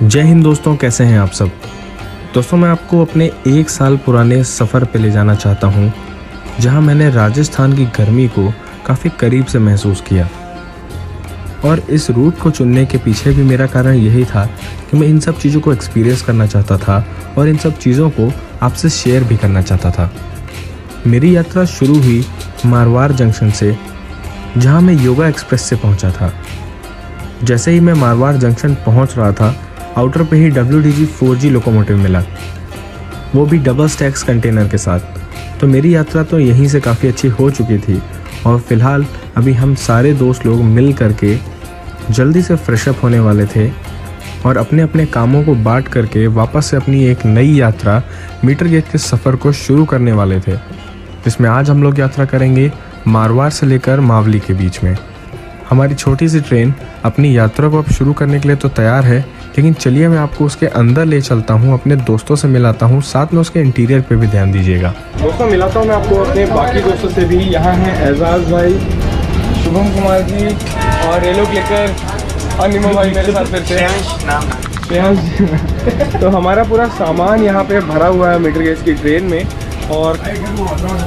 जय हिंद दोस्तों, कैसे हैं आप सब। दोस्तों, मैं आपको अपने 1 साल पुराने सफ़र पे ले जाना चाहता हूँ, जहाँ मैंने राजस्थान की गर्मी को काफ़ी करीब से महसूस किया। और इस रूट को चुनने के पीछे भी मेरा कारण यही था कि मैं इन सब चीज़ों को एक्सपीरियंस करना चाहता था और इन सब चीज़ों को आपसे शेयर भी करना चाहता था। मेरी यात्रा शुरू हुई मारवाड़ जंक्शन से, जहाँ मैं योगा एक्सप्रेस से पहुँचा था। जैसे ही मैं मारवाड़ जंक्शन पहुँच रहा था, आउटर पे ही WDG 4G लोकोमोटिव मिला, वो भी डबल स्टैक्स कंटेनर के साथ। तो मेरी यात्रा तो यहीं से काफ़ी अच्छी हो चुकी थी और फिलहाल अभी हम सारे दोस्त लोग मिल करके जल्दी से फ्रेशअप होने वाले थे और अपने अपने कामों को बांट करके वापस से अपनी एक नई यात्रा मीटर गेज के सफ़र को शुरू करने वाले थे, जिसमें आज हम लोग यात्रा करेंगे मारवाड़ से लेकर मावली के बीच में। हमारी छोटी सी ट्रेन अपनी यात्रा को अब शुरू करने के लिए तो तैयार है, लेकिन चलिए मैं आपको उसके अंदर ले चलता हूँ, अपने दोस्तों से मिलाता हूँ, साथ में उसके इंटीरियर पे भी ध्यान दीजिएगा। दोस्तों, मिलाता हूँ मैं आपको अपने बाकी दोस्तों से भी। यहाँ हैं एजाज भाई, शुभम कुमार जी और येलो क्लिकर और निमो भाई मेरे साथ फिर से। तो हमारा पूरा सामान यहाँ पे भरा हुआ है मीटर गेज की ट्रेन में और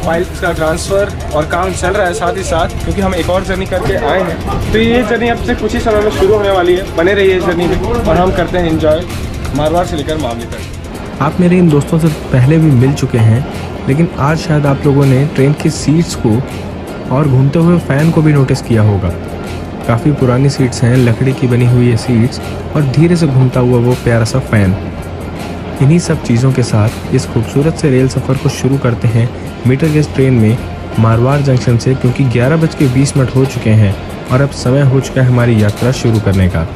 फाइल्स का ट्रांसफ़र और काम चल रहा है साथ ही साथ, क्योंकि हम एक और जर्नी करके आए हैं। तो ये जर्नी अब से कुछ ही समय में शुरू होने वाली है। बने रहिए इस जर्नी में और हम करते हैं एंजॉय मारवाड़ से लेकर मावली तक। आप मेरे इन दोस्तों से पहले भी मिल चुके हैं, लेकिन आज शायद आप लोगों ने ट्रेन की सीट्स को और घूमते हुए फ़ैन को भी नोटिस किया होगा। काफ़ी पुरानी सीट्स हैं, लकड़ी की बनी हुई ये सीट्स और धीरे से घूमता हुआ वो प्यारा सा फ़ैन। इन्हीं सब चीज़ों के साथ इस खूबसूरत से रेल सफ़र को शुरू करते हैं मीटर गेज ट्रेन में मारवाड़ जंक्शन से, क्योंकि 11:20 हो चुके हैं और अब समय हो चुका है हमारी यात्रा शुरू करने का।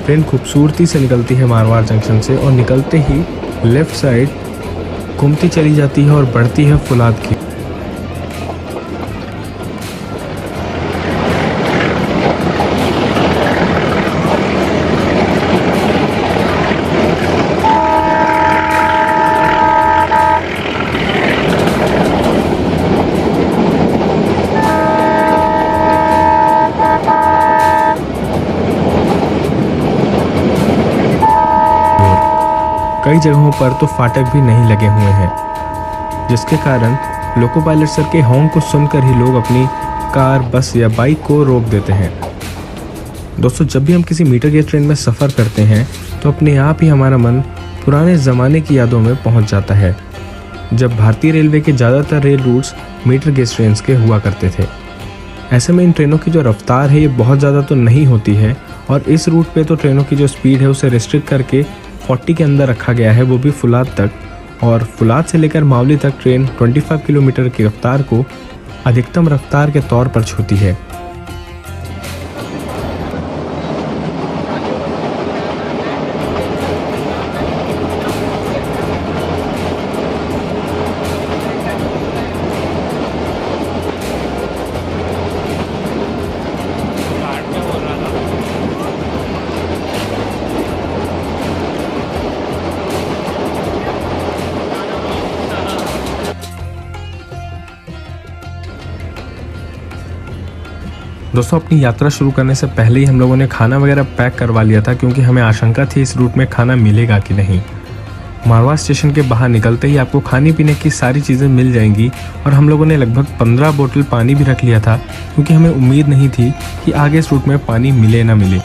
ट्रेन खूबसूरती से निकलती है मारवाड़ जंक्शन से और निकलते ही लेफ़्ट साइड घूमती चली जाती है और बढ़ती है फुलाद की। कई जगहों पर तो फाटक भी नहीं लगे हुए हैं, जिसके कारण लोको पायलट सर के हॉर्न को सुनकर ही लोग अपनी कार, बस या बाइक को रोक देते हैं। दोस्तों, जब भी हम किसी मीटर गेज ट्रेन में सफ़र करते हैं तो अपने आप ही हमारा मन पुराने ज़माने की यादों में पहुंच जाता है, जब भारतीय रेलवे के ज़्यादातर rail routes metre gauge train के हुआ करते थे। ऐसे में इन ट्रेनों की जो रफ्तार है ये बहुत ज़्यादा तो नहीं होती है और इस रूट पे तो ट्रेनों की जो स्पीड है उसे रिस्ट्रिक्ट करके 40 के अंदर रखा गया है, वो भी फुलाद तक। और फुलाद से लेकर मावली तक ट्रेन 25 किलोमीटर की रफ्तार को अधिकतम रफ्तार के तौर पर छूती है। दोस्तों, अपनी यात्रा शुरू करने से पहले ही हम लोगों ने खाना वगैरह पैक करवा लिया था, क्योंकि हमें आशंका थी इस रूट में खाना मिलेगा कि नहीं। मारवाड़ स्टेशन के बाहर निकलते ही आपको खाने पीने की सारी चीज़ें मिल जाएंगी और हम लोगों ने लगभग 15 बोतल पानी भी रख लिया था, क्योंकि हमें उम्मीद नहीं थी कि आगे इस रूट में पानी मिले ना मिले।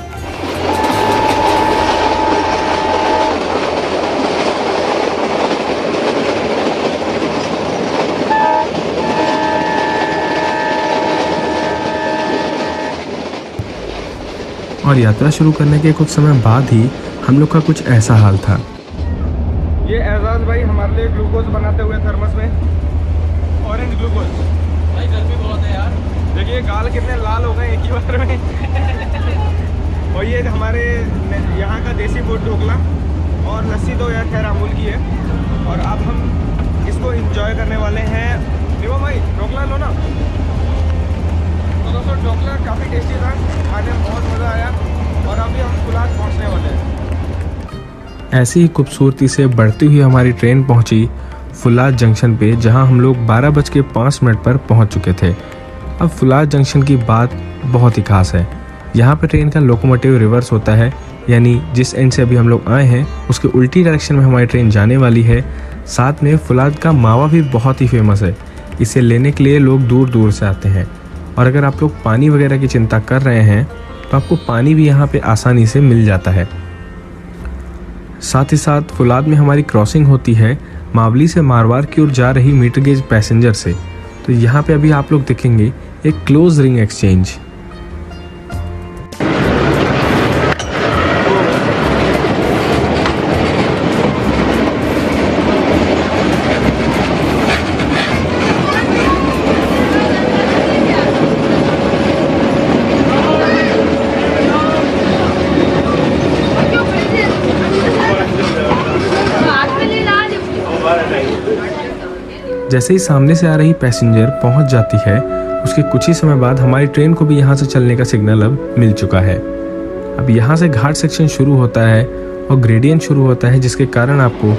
और यात्रा शुरू करने के कुछ समय बाद ही हम लोग का कुछ ऐसा हाल था। ये एजाज भाई हमारे लिए ग्लूकोज बनाते हुए थर्मस में, ऑरेंज ग्लूकोज। भाई गर्मी बहुत है यार, देखिए गाल कितने लाल हो गए एक ही बार में। और ये हमारे यहाँ का देसी फूड ढोकला और लस्सी तो यार खैर अमूल की है। और अब हम इसको एंजॉय करने वाले हैं। निमो भाई ढोकला लो ना। तो दोस्तों, ढोकला काफ़ी टेस्टी था, खाने में बहुत मज़ा आया और अभी हम फुलाद पहुँचने वाले हैं। ऐसी ही खूबसूरती से बढ़ती हुई हमारी ट्रेन पहुंची फुलाद जंक्शन पे, जहां हम लोग 12:05 पर पहुंच चुके थे। अब फुलाद जंक्शन की बात बहुत ही खास है। यहाँ पे ट्रेन का लोकोमोटिव रिवर्स होता है, यानी जिस एंड से अभी हम लोग आए हैं उसके उल्टी डायरेक्शन में हमारी ट्रेन जाने वाली है। साथ में फुलाद का मावा भी बहुत ही फेमस है, इसे लेने के लिए लोग दूर दूर से आते हैं। और अगर आप लोग पानी वगैरह की चिंता कर रहे हैं तो आपको पानी भी यहाँ पे आसानी से मिल जाता है। साथ ही साथ फुलाद में हमारी क्रॉसिंग होती है मावली से मारवाड़ की ओर जा रही मीटर गेज पैसेंजर से। तो यहाँ पे अभी आप लोग देखेंगे एक क्लोज रिंग एक्सचेंज। जैसे ही सामने से आ रही पैसेंजर पहुंच जाती है उसके कुछ ही समय बाद हमारी ट्रेन को भी यहाँ से चलने का सिग्नल अब मिल चुका है। अब यहाँ से घाट सेक्शन शुरू होता है और ग्रेडियंट शुरू होता है, जिसके कारण आपको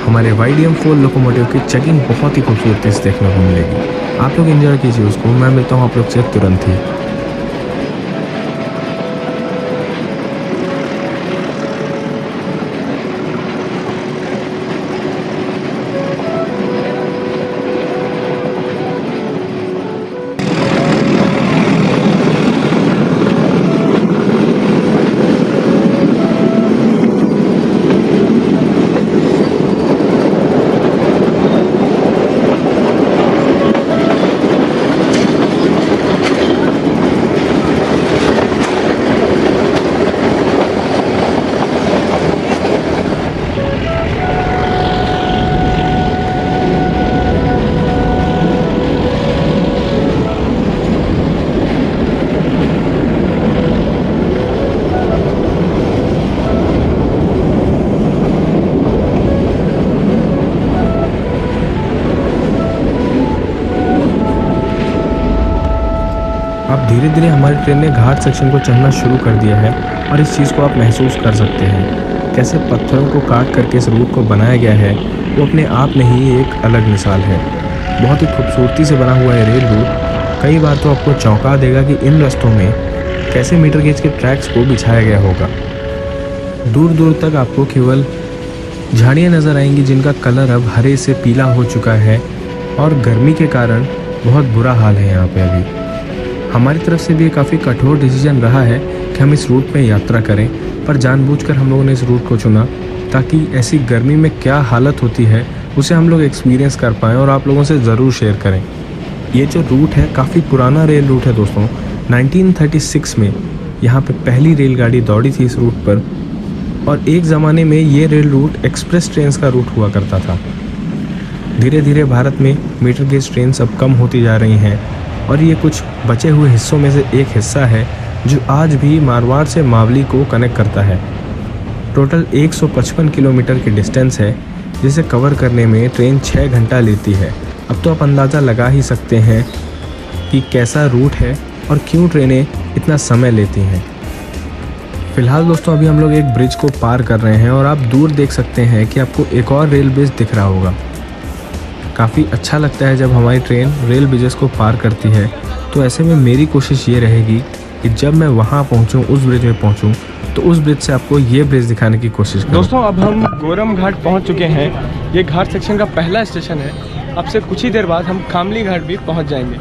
हमारे YDM-4 लोकोमोटिव की चेकिंग बहुत ही खूबसूरती से देखने को मिलेगी। आप लोग एंजॉय कीजिए उसको, मैं मिलता हूँ आप लोग से तुरंत ही। अब धीरे धीरे हमारी ट्रेन ने घाट सेक्शन को चढ़ना शुरू कर दिया है और इस चीज़ को आप महसूस कर सकते हैं कैसे पत्थरों को काट करके इस रूट को बनाया गया है। वो अपने आप में ही एक अलग मिसाल है। बहुत ही खूबसूरती से बना हुआ है रेल रूट। कई बार तो आपको चौंका देगा कि इन रास्तों में कैसे मीटर गेज के ट्रैक्स को बिछाया गया होगा। दूर दूर तक आपको केवल झाड़ियाँ नज़र आएंगी जिनका कलर अब हरे से पीला हो चुका है और गर्मी के कारण बहुत बुरा हाल है यहाँ पे। अभी हमारी तरफ से भी काफ़ी कठोर डिसीजन रहा है कि हम इस रूट में यात्रा करें, पर जानबूझकर हम लोगों ने इस रूट को चुना ताकि ऐसी गर्मी में क्या हालत होती है उसे हम लोग एक्सपीरियंस कर पाएँ और आप लोगों से ज़रूर शेयर करें। ये जो रूट है काफ़ी पुराना रेल रूट है दोस्तों। 1936 में यहाँ पे पहली रेलगाड़ी दौड़ी थी इस रूट पर और एक ज़माने में ये रेल रूट एक्सप्रेस ट्रेन का रूट हुआ करता था। धीरे धीरे भारत में मीटर गेज ट्रेन अब कम होती जा रही हैं और ये कुछ बचे हुए हिस्सों में से एक हिस्सा है जो आज भी मारवाड़ से मावली को कनेक्ट करता है। टोटल 155 किलोमीटर की डिस्टेंस है जिसे कवर करने में ट्रेन 6 घंटा लेती है। अब तो आप अंदाज़ा लगा ही सकते हैं कि कैसा रूट है और क्यों ट्रेनें इतना समय लेती हैं। फ़िलहाल दोस्तों अभी हम लोग एक ब्रिज को पार कर रहे हैं और आप दूर देख सकते हैं कि आपको एक और रेल ब्रिज दिख रहा होगा। काफ़ी अच्छा लगता है जब हमारी ट्रेन रेल ब्रिजेस को पार करती है। तो ऐसे में मेरी कोशिश ये रहेगी कि जब मैं वहाँ पहुँचूँ, उस ब्रिज में पहुँचूँ, तो उस ब्रिज से आपको ये ब्रिज दिखाने की कोशिश करूँ। दोस्तों अब हम गोरम घाट पहुँच चुके हैं। ये घाट सेक्शन का पहला स्टेशन है। अब से कुछ ही देर बाद हम कामली घाट भी पहुँच जाएंगे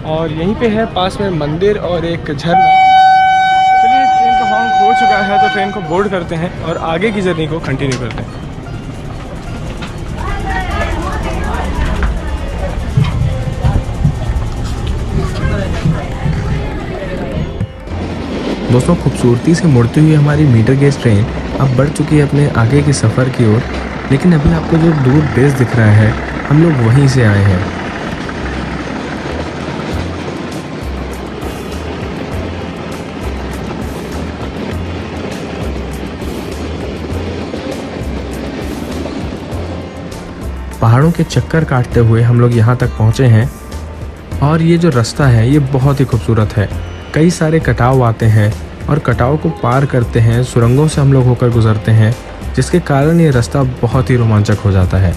और यहीं पे है पास में मंदिर और एक झरना। चलिए ट्रेन का हॉर्न हो चुका है तो ट्रेन को बोर्ड करते हैं और आगे की जर्नी को कंटिन्यू करते हैं। दोस्तों खूबसूरती से मुड़ती हुई हमारी मीटर गेज ट्रेन अब बढ़ चुकी है अपने आगे के सफ़र की ओर, लेकिन अभी आपको जो दूर बेस दिख रहा है हम लोग वहीं से आए हैं। पहाड़ों के चक्कर काटते हुए हम लोग यहाँ तक पहुँचे हैं और ये जो रास्ता है ये बहुत ही खूबसूरत है। कई सारे कटाव आते हैं और कटाव को पार करते हैं, सुरंगों से हम लोग होकर गुजरते हैं, जिसके कारण ये रास्ता बहुत ही रोमांचक हो जाता है।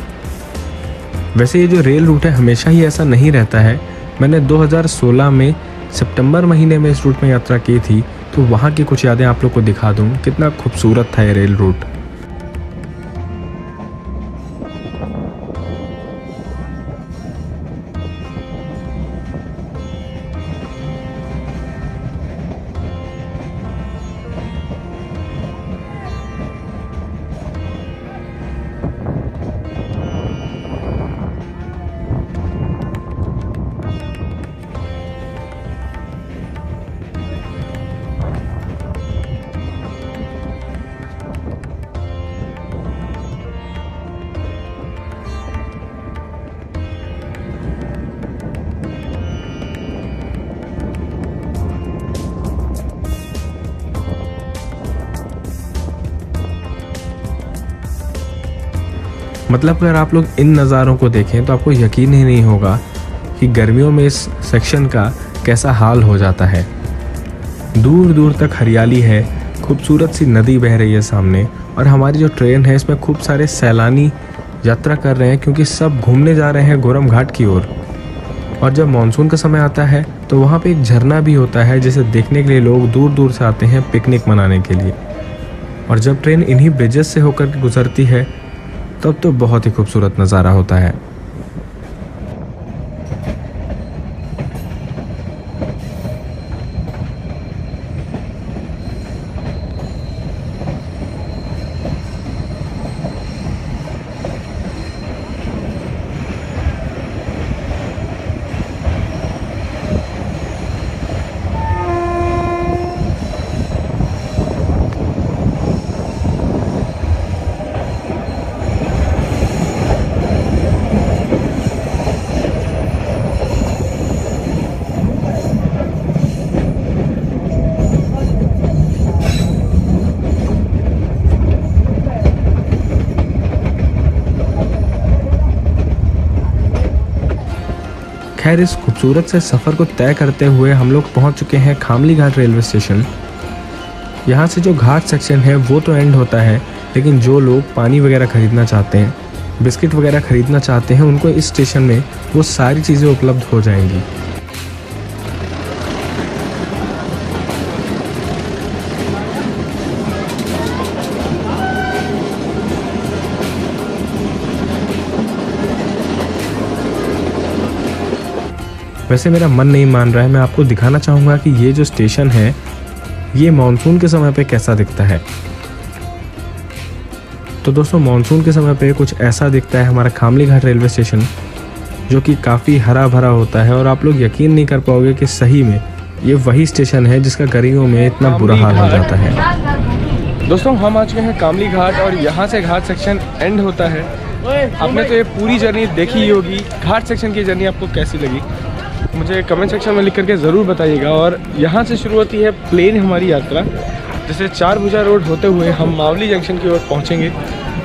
वैसे ये जो रेल रूट है हमेशा ही ऐसा नहीं रहता है। मैंने 2016 में सितंबर महीने में इस रूट में यात्रा की थी तो वहाँ की कुछ यादें आप लोग को दिखा दूँ। कितना खूबसूरत था ये रेल रूट। मतलब अगर आप लोग इन नज़ारों को देखें तो आपको यकीन ही नहीं होगा कि गर्मियों में इस सेक्शन का कैसा हाल हो जाता है। दूर दूर तक हरियाली है, खूबसूरत सी नदी बह रही है सामने, और हमारी जो ट्रेन है इसमें खूब सारे सैलानी यात्रा कर रहे हैं क्योंकि सब घूमने जा रहे हैं गोरम घाट की ओर। और जब मानसून का समय आता है तो वहाँ पे एक झरना भी होता है जिसे देखने के लिए लोग दूर दूर से आते हैं पिकनिक मनाने के लिए। और जब ट्रेन इन्हीं ब्रिजेस से होकर गुजरती है तब तो बहुत ही खूबसूरत नज़ारा होता है। खैर इस खूबसूरत से सफ़र को तय करते हुए हम लोग पहुंच चुके हैं खामली घाट रेलवे स्टेशन। यहाँ से जो घाट सेक्शन है वो तो एंड होता है, लेकिन जो लोग पानी वगैरह ख़रीदना चाहते हैं, बिस्किट वगैरह ख़रीदना चाहते हैं, उनको इस स्टेशन में वो सारी चीज़ें उपलब्ध हो जाएंगी। वैसे मेरा मन नहीं मान रहा है, मैं आपको दिखाना चाहूँगा कि ये जो स्टेशन है ये मानसून के समय पे कैसा दिखता है। तो दोस्तों मानसून के समय पे कुछ ऐसा दिखता है हमारा खामली घाट रेलवे स्टेशन, जो कि काफ़ी हरा भरा होता है। और आप लोग यकीन नहीं कर पाओगे कि सही में ये वही स्टेशन है जिसका गर्मियों में इतना बुरा हाल हो जाता है। दोस्तों हम आ चुके हैं कामली घाट और यहाँ से घाट सेक्शन एंड होता है। आपने तो ये पूरी जर्नी देखी ही होगी। घाट सेक्शन की जर्नी आपको कैसी लगी मुझे कमेंट सेक्शन में लिख करके ज़रूर बताइएगा। और यहाँ से शुरू होती है प्लेन हमारी यात्रा, जैसे चार भुजा रोड होते हुए हम मावली जंक्शन की ओर पहुँचेंगे।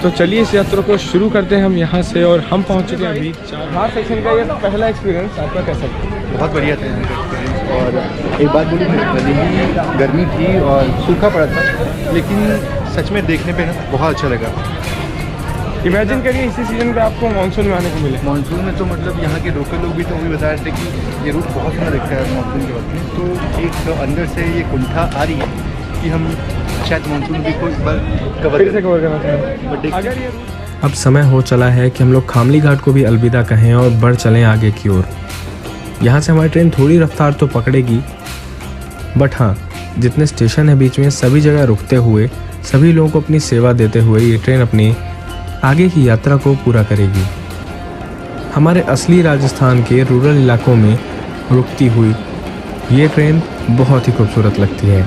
तो चलिए इस यात्रा को शुरू करते हैं हम यहाँ से। और हम पहुँच चुके हैं अभी घाट सेक्शन का। ये पहला एक्सपीरियंस आपका कैसा था? बहुत बढ़िया था यहाँ का एक्सपीरियंस। और एक बात बोली, भले ही गर्मी थी और सूखा पड़ा था, लेकिन सच में देखने पे ना बहुत अच्छा लगा। इमेजिन करिए इसी सीजन पे आपको मानसून में आने को मिले। मानसून में तो मतलब यहाँ के लोकल लोग भी तो भी बता रहे थे कि ये रूट बहुत सुंदर दिखता है मानसून के वक्त में। तो एक अंदर से ये कुंठा आ रही है कि हम शायद मानसून भी को एक बार कवर करना चाहें। अगर ये अब समय हो चला है कि हम लोग खामली घाट को भी अलविदा कहें और बढ़ चलें आगे की ओर। यहाँ से हमारी ट्रेन थोड़ी रफ्तार तो पकड़ेगी, बट हाँ, जितने स्टेशन है बीच में सभी जगह रुकते हुए सभी लोगों को अपनी सेवा देते हुए ये ट्रेन अपनी आगे की यात्रा को पूरा करेगी। हमारे असली राजस्थान के रूरल इलाकों में रुकती हुई ये ट्रेन बहुत ही खूबसूरत लगती है।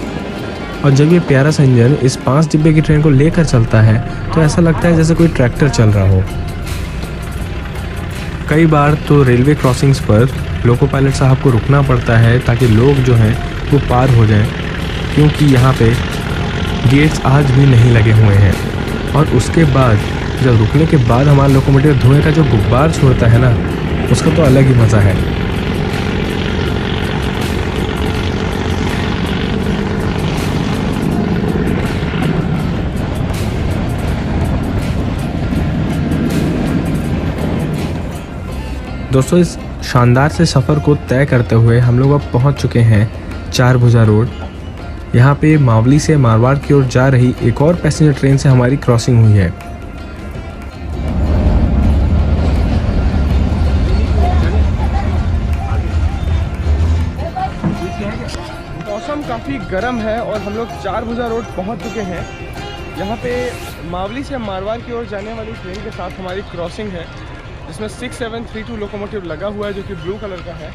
और जब ये प्यारा सा इंजन इस 5 डिब्बे की ट्रेन को लेकर चलता है तो ऐसा लगता है जैसे कोई ट्रैक्टर चल रहा हो। कई बार तो रेलवे क्रॉसिंग्स पर लोको पायलट साहब को रुकना पड़ता है ताकि लोग जो हैं वो पार हो जाएं, क्योंकि यहाँ पे गेट्स आज भी नहीं लगे हुए हैं। और उसके बाद जब रुकने के बाद हमारा लोकोमोटिव धुएं का जो गुब्बार छोड़ता है ना, उसका तो अलग ही मज़ा है। दोस्तों इस शानदार से सफ़र को तय करते हुए हम लोग अब पहुंच चुके हैं चार भुजा रोड। यहाँ पे मावली से मारवाड़ की ओर जा रही एक और पैसेंजर ट्रेन से हमारी क्रॉसिंग हुई है। मौसम काफ़ी गर्म है और हम लोग 4 भुजा रोड पहुँच चुके हैं। यहाँ पे मावली से मारवाड़ की ओर जाने वाली ट्रेन के साथ हमारी क्रॉसिंग है, जिसमें 6732 लोकोमोटिव लगा हुआ है जो कि ब्लू कलर का है।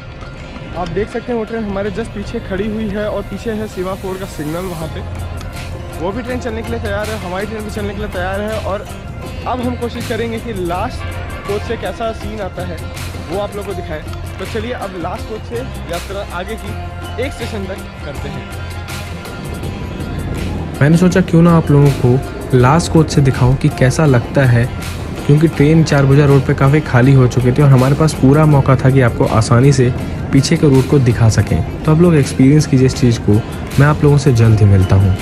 आप देख सकते हैं वो ट्रेन हमारे जस्ट पीछे खड़ी हुई है और पीछे है सीमाफोर का सिग्नल। वहाँ पे वो भी ट्रेन चलने के लिए तैयार है, हमारी ट्रेन भी चलने के लिए तैयार है। और अब हम कोशिश करेंगे कि लास्ट कोच से कैसा सीन आता है वो आप लोग को दिखाएं। तो चलिए अब लास्ट कोच से यात्रा आगे की एक स्टेशन तक करते हैं। मैंने सोचा क्यों ना आप लोगों को लास्ट कोच से दिखाऊं कि कैसा लगता है, क्योंकि ट्रेन 4 भुजा रोड पे काफ़ी खाली हो चुकी थी और हमारे पास पूरा मौका था कि आपको आसानी से पीछे के रूट को दिखा सकें। तो आप लोग एक्सपीरियंस कीजिए इस चीज़ को। मैं आप लोगों से जल्द ही मिलता हूँ।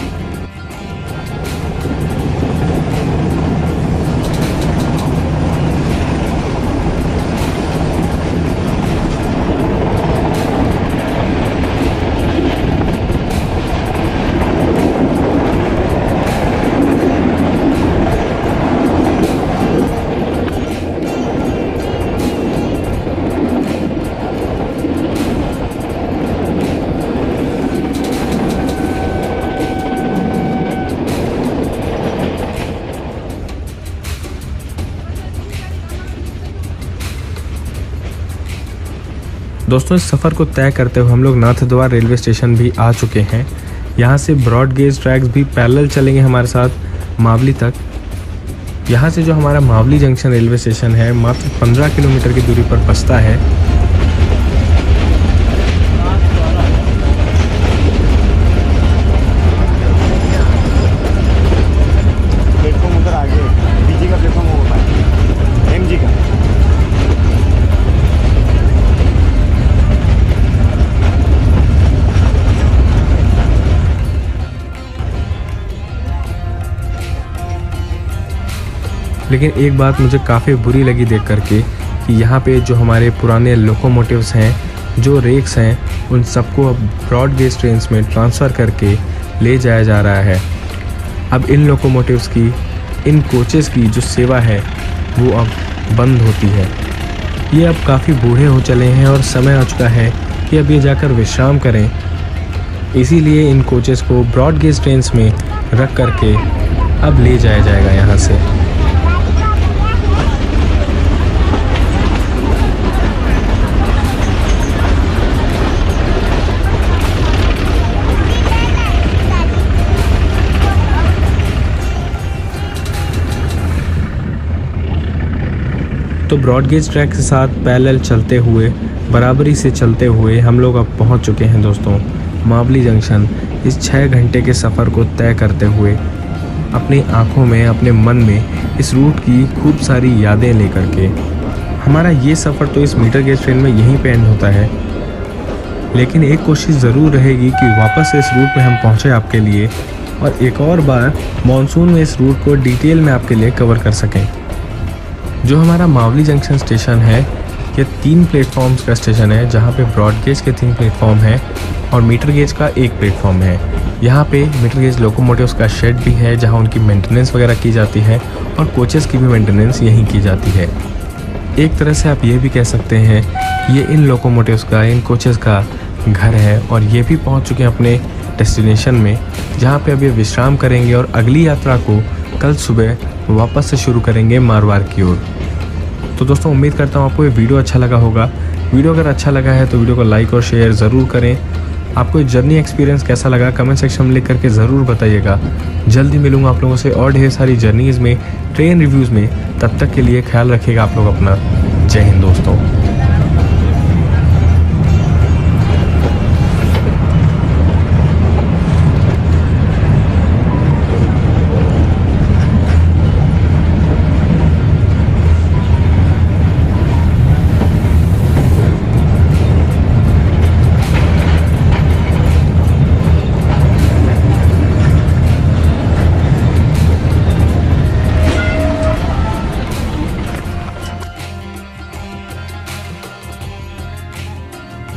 दोस्तों, इस सफ़र को तय करते हुए हम लोग नाथद्वार रेलवे स्टेशन भी आ चुके हैं। यहाँ से ब्रॉड गेज ट्रैक्स भी पैरेलल चलेंगे हमारे साथ मावली तक। यहाँ से जो हमारा मावली जंक्शन रेलवे स्टेशन है मात्र 15 किलोमीटर की दूरी पर बसता है। प्लेटफॉर्म उधर आगे बीजी का प्लेटफॉर्म होगा, एमजी का। लेकिन एक बात मुझे काफ़ी बुरी लगी देख करके कि यहाँ पे जो हमारे पुराने लोकोमोटिव्स हैं, जो रेक्स हैं, उन सबको अब ब्रॉड गेज ट्रेन्स में ट्रांसफ़र करके ले जाया जा रहा है। अब इन लोकोमोटिव्स की, इन कोचेस की जो सेवा है वो अब बंद होती है। ये अब काफ़ी बूढ़े हो चले हैं और समय आ चुका है कि अब ये जाकर विश्राम करें। इसीलिए इन कोचेस को ब्रॉड गेज ट्रेन्स में रख करके अब ले जाया जाएगा यहाँ से। तो ब्रॉड गेज ट्रैक के साथ पैरेलल चलते हुए, बराबरी से चलते हुए हम लोग अब पहुंच चुके हैं दोस्तों मावली जंक्शन। इस 6 घंटे के सफ़र को तय करते हुए अपनी आंखों में, अपने मन में इस रूट की खूब सारी यादें लेकर के। हमारा ये सफ़र तो इस मीटर गेज ट्रेन में यहीं पे एंड होता है, लेकिन एक कोशिश ज़रूर रहेगी कि वापस से इस रूट में हम पहुँचे आपके लिए और एक और बार मानसून में इस रूट को डिटेल में आपके लिए कवर कर सकें। जो हमारा मावली जंक्शन स्टेशन है ये 3 प्लेटफॉर्म्स का स्टेशन है, जहाँ पे ब्रॉड गेज के 3 प्लेटफॉर्म हैं और मीटर गेज का 1 प्लेटफॉर्म है। यहाँ पे मीटर गेज लोकोमोटिव्स का शेड भी है जहाँ उनकी मेंटेनेंस वगैरह की जाती है और कोचेस की भी मेंटेनेंस यहीं की जाती है। एक तरह से आप ये भी कह सकते हैं ये इन लोकोमोटिव्स का, इन कोचेस का घर है और ये भी पहुँच चुके हैं अपने डेस्टिनेशन में, जहाँ पे अब ये विश्राम करेंगे और अगली यात्रा को कल सुबह वापस से शुरू करेंगे मारवाड़ की ओर। तो दोस्तों, उम्मीद करता हूँ आपको ये वीडियो अच्छा लगा होगा। वीडियो अगर अच्छा लगा है तो वीडियो को लाइक और शेयर ज़रूर करें। आपको ये जर्नी एक्सपीरियंस कैसा लगा कमेंट सेक्शन में लिख करके ज़रूर बताइएगा। जल्दी मिलूंगा आप लोगों से और ढेर सारी जर्नीज़ में, ट्रेन रिव्यूज़ में। तब तक के लिए ख्याल रखिएगा आप लोग अपना। जय हिंद दोस्तों।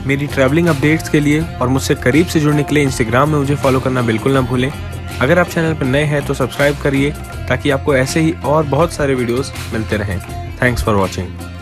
मेरी ट्रैवलिंग अपडेट्स के लिए और मुझसे करीब से जुड़ने के लिए इंस्टाग्राम में मुझे फॉलो करना बिल्कुल ना भूलें। अगर आप चैनल पर नए हैं तो सब्सक्राइब करिए ताकि आपको ऐसे ही और बहुत सारे वीडियोस मिलते रहें। Thanks for watching.